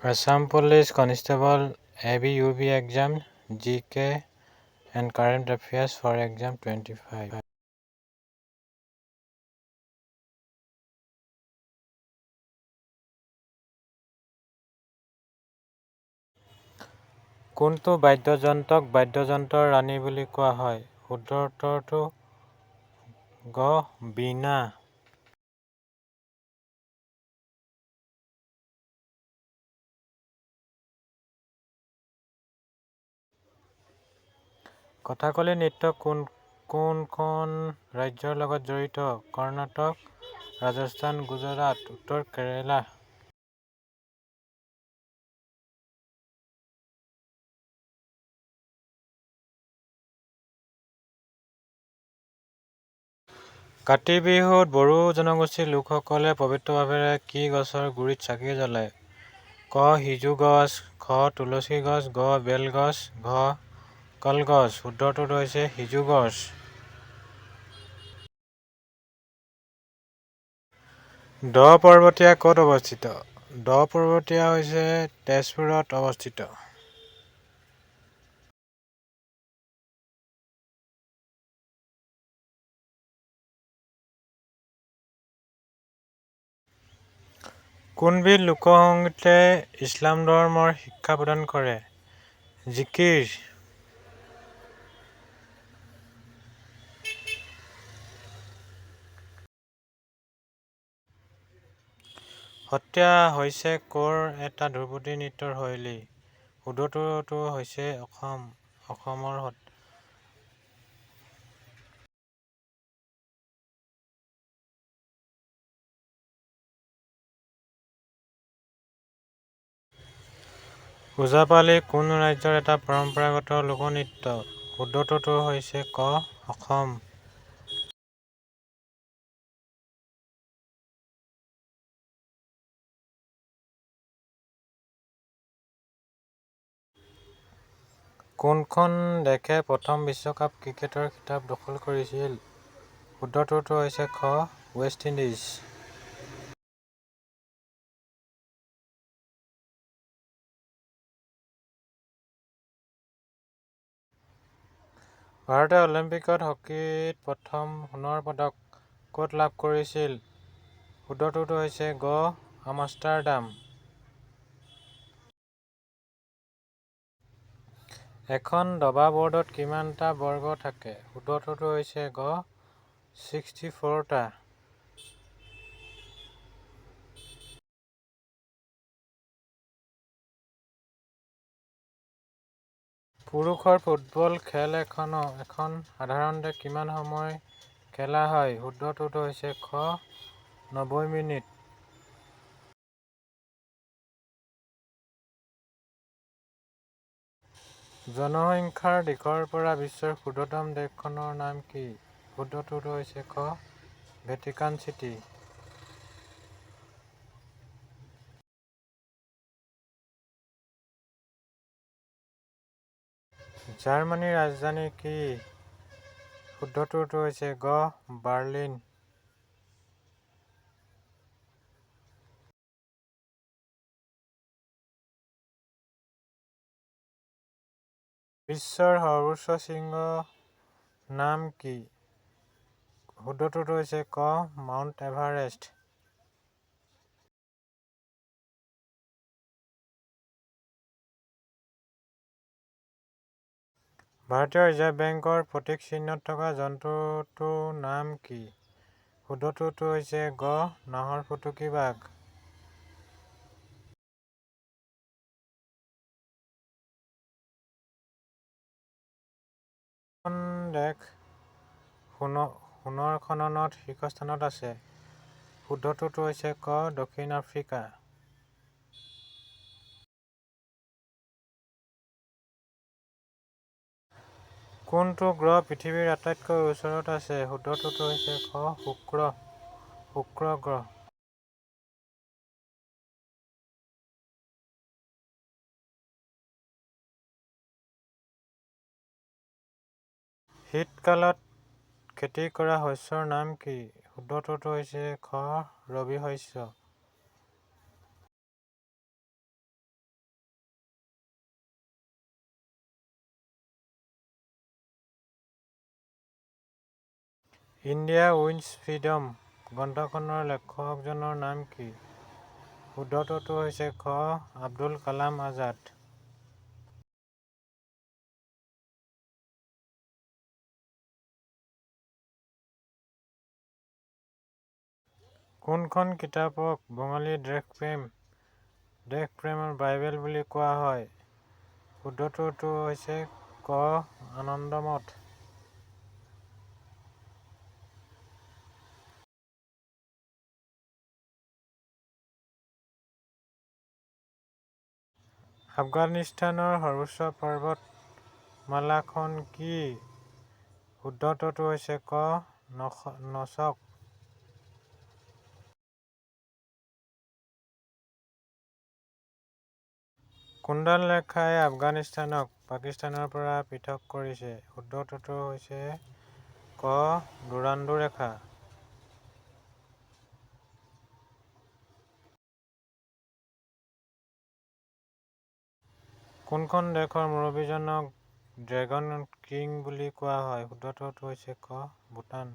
Assam Police Constable ABUB exam, GK and current affairs for exam 25. কোনটো বাদ্যযন্ত্ৰক বাদ্যযন্ত্ৰৰ ৰাণী বুলি কোৱা হয়? শুদ্ধ উত্তৰটো গ বীণা। কথাকলি নৃত্য কোনখন ৰাজ্যৰ লগত জড়িত? কৰ্ণাটক, ৰাজস্থান, গুজৰাট, উত্তৰ কেৰালা। কাতি বিহুত বড়ো জনগোষ্ঠীৰ লোকসকলে পবিত্ৰভাৱেৰে কি গছৰ গুৰিত চাকি জ্বলায়? ক সিজু গছ, খ তুলসী গছ, গ বেল গছ, ঘ কলগছ। শুদ্ধটো হৈছে সিজু গছ। দ পৰ্বতীয়া ক'ত অৱস্থিত? দ পৰ্বতীয়া হৈছে তেজপুৰত অৱস্থিত। কোনবিধ লোকসংগীতে ইছলাম ধৰ্মৰ শিক্ষা প্ৰদান কৰে? জিকিৰ। সত্ৰীয়া হৈছে ক'ৰ এটা ধ্ৰুপদী নৃত্যৰ শৈলী? শুদ্ধটো হৈছে অসমৰ সত্ৰীয়া। ওজাপালি কোন ৰাজ্যৰ এটা পৰম্পৰাগত লোকনৃত্য? শুদ্ধটো হৈছে ক অসম। কোনখন দেশে প্ৰথম বিশ্বকাপ ক্ৰিকেটৰ খিতাপ দখল কৰিছিল? শুদ্ধটো হৈছে খ ৱেষ্ট ইণ্ডিজ। ভাৰতে অলিম্পিকত হকীত প্ৰথম সোণৰ পদক ক'ত লাভ কৰিছিল? শুদ্ধটো হৈছে গ আমষ্টাৰডাম। এখন দবা বৰ্ডত কিমানটা বৰ্গ থাকে? শুদ্ধটো হৈছে গ 64টা। পুৰুষৰ ফুটবল খেল এখন সাধাৰণতে কিমান সময় খেলা হয়? শুদ্ধটো হৈছে খ 90 মিনিট। জনসংখ্যাৰ দিশৰ পৰা বিশ্বৰ ক্ষুদ্ৰতম দেশখনৰ নাম কি? শুদ্ধটো হৈছে খ ভেটিকান চিটি। জাৰ্মানীৰ ৰাজধানী কি? শুদ্ধটো হৈছে গ বাৰ্লিন। বিশ্বৰ সৰ্বোচ্চ শৃংগৰ নাম কি? শুদ্ধটো হৈছে ক মাউণ্ট এভাৰেষ্ট। ভাৰতীয় ৰিজাৰ্ভ বেংকৰ প্ৰতীক চিহ্নত থকা জন্তুটোৰ নাম কি? শুদ্ধটো হৈছে গ নাহৰফুটুকী বাঘ। কোন দেশ সোণৰ খননত শীৰ্ষস্থানত আছে? শুদ্ধটো হৈছে ক দক্ষিণ আফ্ৰিকা। কোনটো গ্ৰহ পৃথিৱীৰ আটাইতকৈ ওচৰত আছে? শুদ্ধটো হৈছে খ শুক্ৰ গ্ৰহ। শীতকালত খেতি কৰা শস্যৰ নাম কি? শুদ্ধটো হৈছে খ ৰবি শস্য। ইণ্ডিয়া উইন্স ফ্ৰীডম গ্ৰন্থখনৰ লেখকজনৰ নাম কি? শুদ্ধটোতো হৈছে খ. আব্দুল কালাম আজাদ। কোনখন কিতাপক বঙালী দেশপ্ৰেমৰ বাইবেল বুলি কোৱা হয়? শুদ্ধটোতো হৈছে ক. আনন্দমঠ। আফগানিস্তানৰ সৰ্বোচ্চ পৰ্বতমালাখন কি? শুদ্ধটোতো হৈছে ক. নচক। কোনডাল ৰেখাই আফগানিস্তানক পাকিস্তানৰ পৰা পৃথক কৰিছে? শুদ্ধটোতো হৈছে ক. ডুৰাণ্ডো ৰেখা। কোনখন দেশৰ মুৰব্বীজনক ড্ৰেগন কিং বুলি কোৱা হয়? শুদ্ধটোতো হৈছে ক. ভূটান।